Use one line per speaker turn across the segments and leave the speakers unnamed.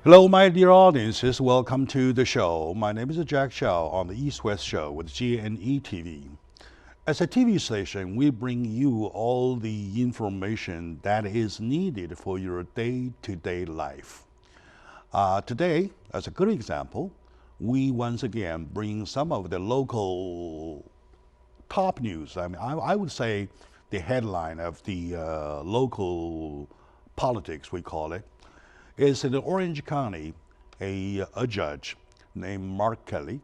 Hello, my dear audiences. Welcome to the show. My name is Jack Xiao on the East-West Show with G&E TV. As a TV station, we bring you all the information that is needed for your day-to-day life. Today, as a good example, we once again bring some of the local top news. I would say the headline of the local politics, we call it, is in Orange County, a judge named Mark Kelly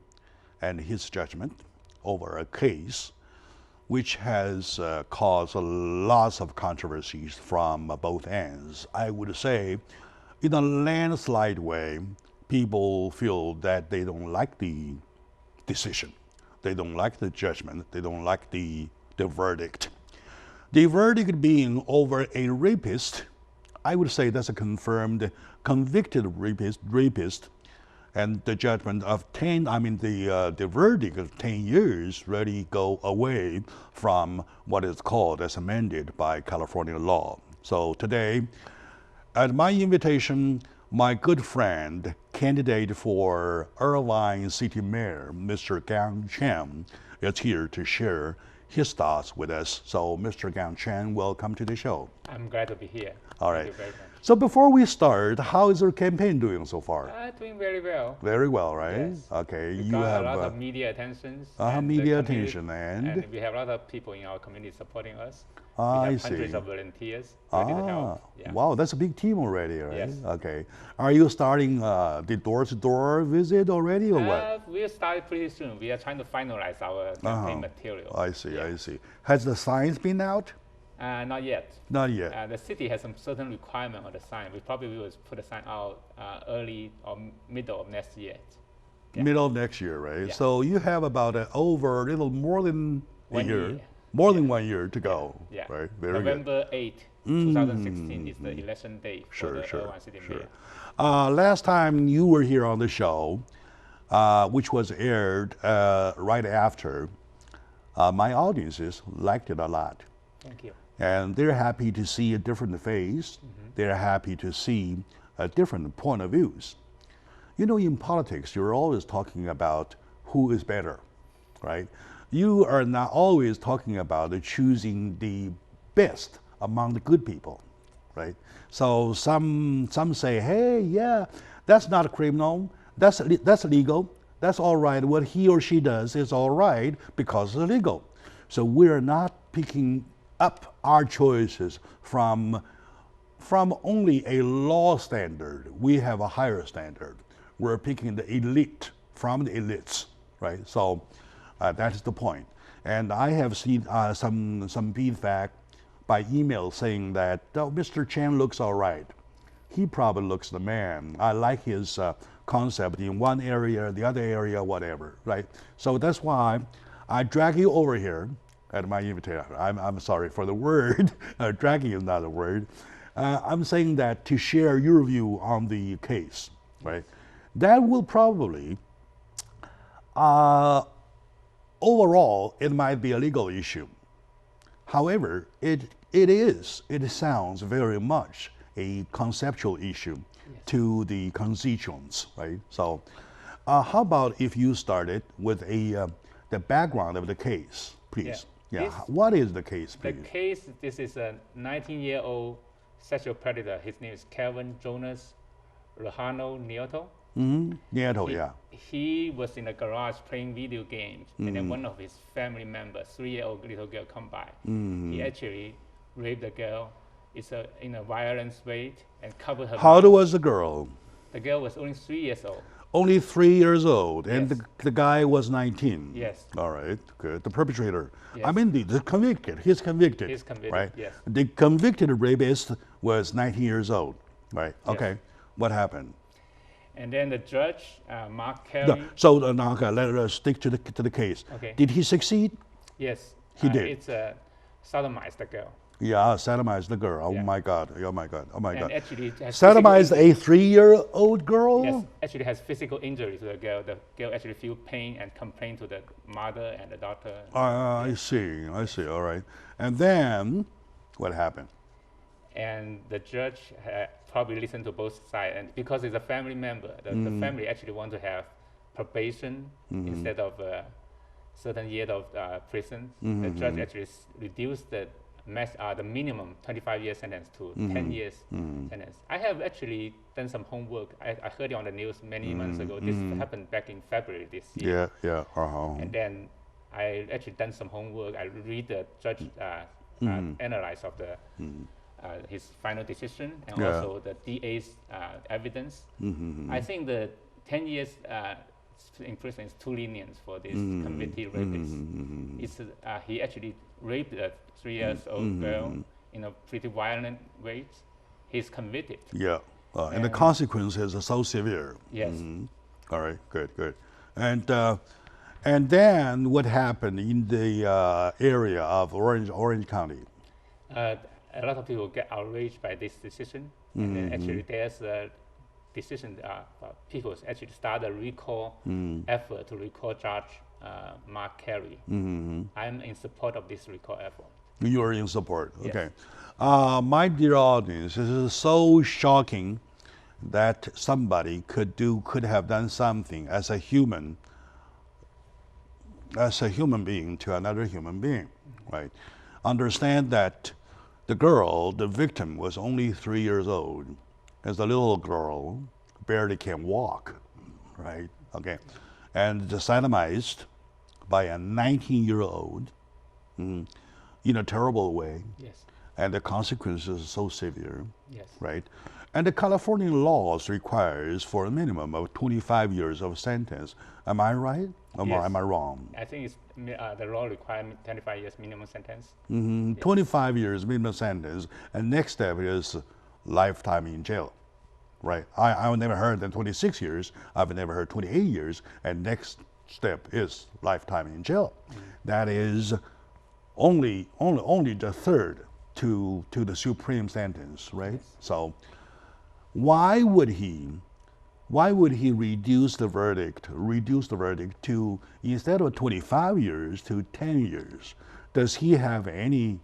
and his judgment over a case which has caused lots of controversies from both ends. I would say, in a landslide way, people feel that they don't like the decision. They don't like the judgment. They don't like the verdict. The verdict being over a rapist. I would say that's a confirmed, convicted rapist, and the judgment of the verdict of 10 years really go away from what is called as amended by California law. So today, at my invitation, my good friend, candidate for Irvine City Mayor, Mr. Gang Chen, is here to share his thoughts with us. So, Mr. Gang Chen, welcome to the show.
I'm glad to be here.
All right.
Thank you very much.
So before we start, how is your campaign doing so far?
Doing very well.
Very well, right?
Yes.
Okay.
We
You
got
have
a lot of media attentions.
media attention, and
we have a lot of people in our community supporting us.
I
we have
see.
hundreds of volunteers ready to help. Yeah.
Wow, that's a big team already, right?
Yes.
Okay. Are you starting the door-to-door visit already, or what?
We'll start pretty soon. We are trying to finalize our campaign material.
I see. I see. Has the signs been out?
Not yet.
Not yet.
The city has some certain requirement on the sign. We probably will put the sign out early or middle of next year. Yeah.
Middle of next year, right?
Yeah.
So you have about over a little more than a
1
year.
year.
More than 1 year to go.
Yeah.
Right. Very good.
November 8th, 2016 is the election day for the Irvine City Mayor.
Last time you were here on the show, which was aired right after, my audiences liked it a lot.
Thank you.
And they're happy to see a different face. They're happy to see a different point of views. You know, in politics, you're always talking about who is better, right? You are not always talking about choosing the best among the good people, right? So some say, hey, yeah, that's not a criminal. That's legal. That's all right. What he or she does is all right because it's legal. So we're not picking up our choices from only a law standard. We have a higher standard. We're picking the elite from the elites, right? So that is the point. And I have seen some feedback by email saying that, oh, Mr. Chen looks all right. He probably looks the man. I like his concept in one area, the other area, whatever, right? So that's why I drag you over here at my invitation. I'm sorry for the word. Dragging is not a word. I'm saying that to share your view on the case, right? That will probably, overall, it might be a legal issue. However, it sounds very much a conceptual issue to the constituents, right? So, how about if you started with the background of the case, please? Yeah. What is the case, please?
The case, this is a 19-year-old sexual predator. His name is Kelvin Jonas Rojano Nieto.
Nieto, yeah.
He was in a garage playing video games, and then one of his family members, 3-year-old little girl, come by. He actually raped the girl. It's in a violent way and covered her.
How old was the girl?
The girl was only 3 years old.
Only 3 years old, and
Yes.
the guy was 19.
Yes.
All right, good. The perpetrator.
Yes.
I mean, the convicted. He's convicted.
He's convicted,
right?
yes.
The convicted rapist was 19 years old. Right. Okay. What happened?
And then the judge, Mark
No,
Kelly.
so now okay, let us stick to the case.
Okay.
Did he succeed?
Yes.
He did.
It's sodomized the girl.
Yeah, sodomized the girl. Oh
Yeah.
my God. Oh my God. Oh my
And
God.
actually it has
Sodomized
physical
a 3-year-old girl?
Yes, actually has physical injury to the girl. The girl actually feel pain and complain to the mother and the doctor.
I see. I see. All right. And then what happened?
And the judge probably listen to both sides, and because it's a family member, the family actually want to have probation instead of certain year of prison. The judge actually reduced the minimum 25-year sentence to 10 years sentence. I have actually done some homework. I heard it on the news many months ago. This happened back in February this year.
Yeah.
And then I actually done some homework. I read the judge analyze of the his final decision and also the DA's evidence. I think the 10 years in prison is too lenient for this convicted rapist. It's, he actually raped a 3-year-old girl in a pretty violent way. He's convicted.
Yeah. And the consequences are so severe.
Yes.
All right, good. And then what happened in the area of Orange County?
A lot of people get outraged by this decision. And then actually there's a decision, people actually start a recall effort to recall Judge Mark Carey. I'm in support of this recall effort.
You are in support,
Yes.
okay. My dear audience, this is so shocking that somebody could have done something as a human being to another human being, right? Understand that the victim was only 3 years old. As a little girl, barely can walk, right? Okay, and sodomized by a 19-year-old in a terrible way.
Yes.
And the consequences are so severe,
Yes.
right? And the California laws requires for a minimum of 25 years of sentence. Am I right? Or
Yes.
am I wrong?
I think it's, the law requires 25 years minimum sentence.
25 years minimum sentence, and next step is lifetime in jail, right? I've never heard than 26 years. I've never heard 28 years, and next step is lifetime in jail. That is only the third to the supreme sentence, right? So why would he reduce the verdict to, instead of 25 years, to 10 years? Does he have any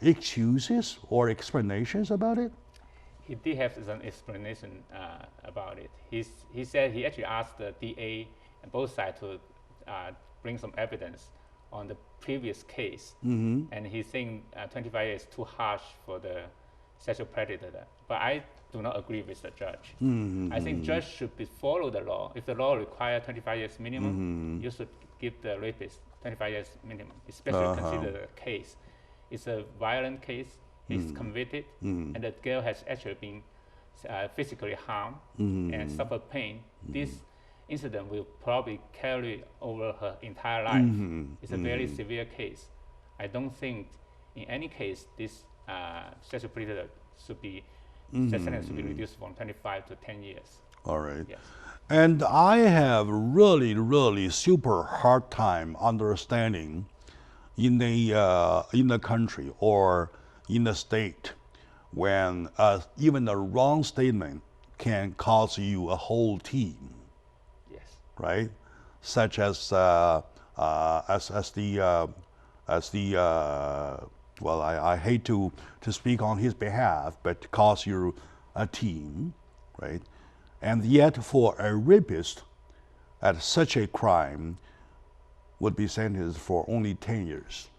excuses or explanations about it?
He did have some explanation about it. He said he actually asked the DA and both sides to bring some evidence on the previous case, and he's saying 25 years is too harsh for the sexual predator. But I do not agree with the judge. I think judge should follow the law. If the law requires 25 years minimum, you should give the rapist 25 years minimum, especially consider the case. It's a violent case. He's convicted, and the girl has actually been physically harmed and suffered pain. This incident will probably carry over her entire life. It's a very severe case. I don't think in any case this sexual predator should be sentence should be reduced from 25 to 10 years.
All right.
Yes.
And I have really super hard time understanding in the country or in the state when even the wrong statement can cost you a whole team.
Yes.
Right? Such as well, I hate to speak on his behalf, but cost you a team, right? And yet for a rapist at such a crime would be sentenced for only 10 years,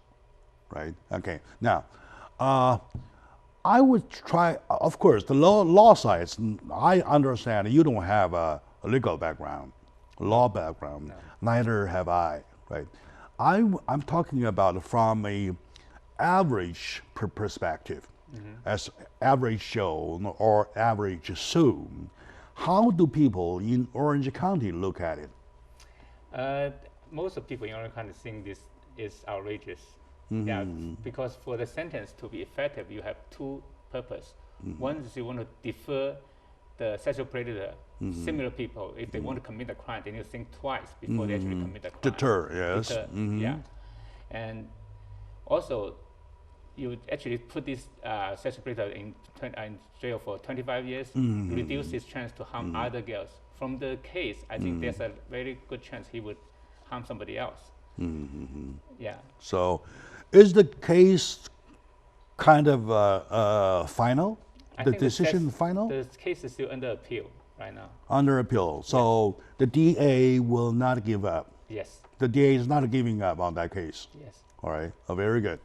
right? Okay, now, I would try, of course, the law sides, I understand you don't have a legal background, law background, neither have I, right? I'm talking about from a average perspective, as average Joe or average Sue. How do people in Orange County look at it?
Most of people in Orange County think this is outrageous. Yeah, because for the sentence to be effective, you have two purposes. One is you want to defer the sexual predator, similar people. If they want to commit a crime, they need to think twice before they actually commit a crime.
Deter, yes.
Deter, yeah. And also, you actually put this sexual predator in jail for 25 years, reduce his chance to harm other girls. From the case, I think there's a very good chance he would harm somebody else. Yeah.
So, is the case kind of final?
I
The
think
decision final?
The case is still under appeal right now.
Under appeal. So the DA will not give up.
Yes.
The DA is not giving up on that case.
Yes.
All right. Very good.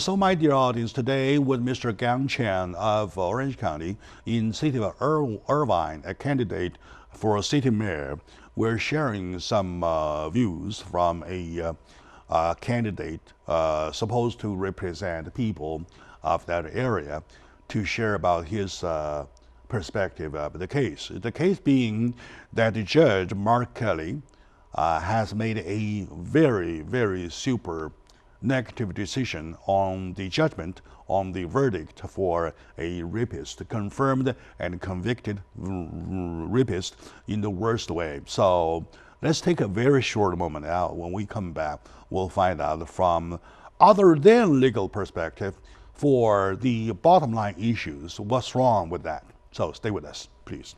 So, my dear audience, today with Mr. Gang Chen of Orange County in city of Irvine, a candidate for a city mayor, we're sharing some views from a candidate supposed to represent people of that area to share about his perspective of the case. The case being that the judge, Mark Kelly, has made a very, very super negative decision on the judgment, on the verdict for a rapist, confirmed and convicted rapist in the worst way. So let's take a very short moment out. When we come back, we'll find out from other than legal perspective for the bottom line issues, what's wrong with that. So stay with us, please.